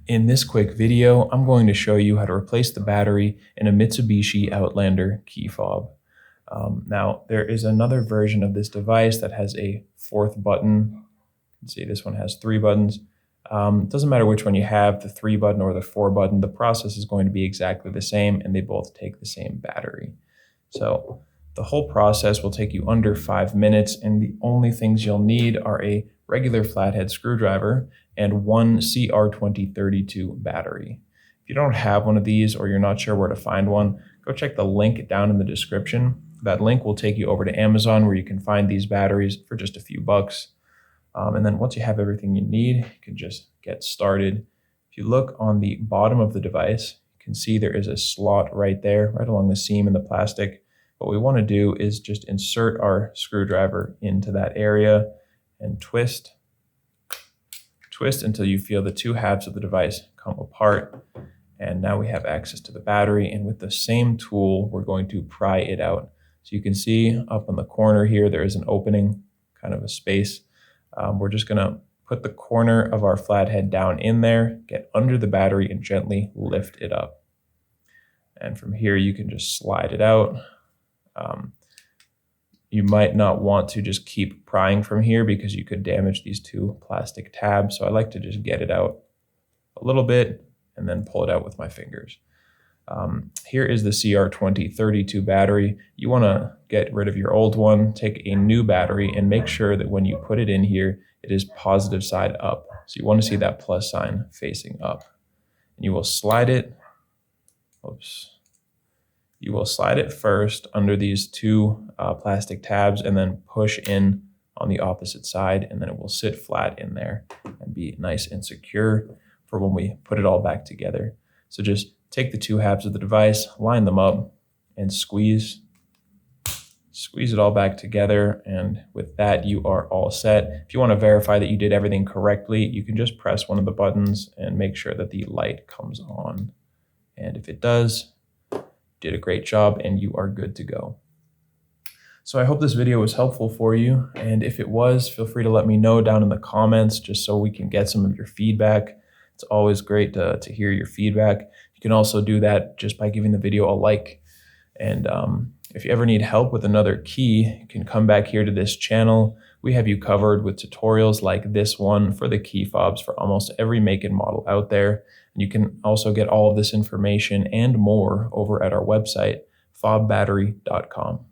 In this quick video, I'm going to show you how to replace the battery in a Mitsubishi Outlander key fob. Now, there is another version of this device that has a fourth button. You can see this one has 3 buttons. It doesn't matter which one you have, the 3 button or the 4 button, the process is going to be exactly the same and they both take the same battery. So the whole process will take you under 5 minutes, and the only things you'll need are a regular flathead screwdriver and one CR2032 battery. If you don't have one of these or you're not sure where to find one, go check the link down in the description. That link will take you over to Amazon where you can find these batteries for just a few bucks. And then once you have everything you need, you can just get started. If you look on the bottom of the device, you can see there is a slot right there, right along the seam in the plastic. What we want to do is just insert our screwdriver into that area and twist until you feel the 2 halves of the device come apart. And now we have access to the battery, and with the same tool, we're going to pry it out. So you can see up in the corner here, there is an opening, kind of a space. We're just gonna put the corner of our flathead down in there, get under the battery and gently lift it up. And from here, you can just slide it out. You might not want to just keep prying from here because you could damage these 2 plastic tabs. So I like to just get it out a little bit and then pull it out with my fingers. Here is the CR2032 battery. You want to get rid of your old one, take a new battery, and make sure that when you put it in here, it is positive side up. So you want to see that plus sign facing up. And you will slide it, You will slide it first under these 2 plastic tabs and then push in on the opposite side, and then it will sit flat in there and be nice and secure for when we put it all back together. So just take the 2 halves of the device, line them up, and squeeze it all back together, and with that you are all set. If you want to verify that you did everything correctly, you can just press one of the buttons and make sure that the light comes on. And if it does, you did a great job and you are good to go. So I hope this video was helpful for you, and if it was, feel free to let me know down in the comments just so we can get some of your feedback. It's always great to hear your feedback. You can also do that just by giving the video a like. And if you ever need help with another key, you can come back here to this channel. We have you covered with tutorials like this one for the key fobs for almost every make and model out there. And you can also get all of this information and more over at our website, FobBattery.com.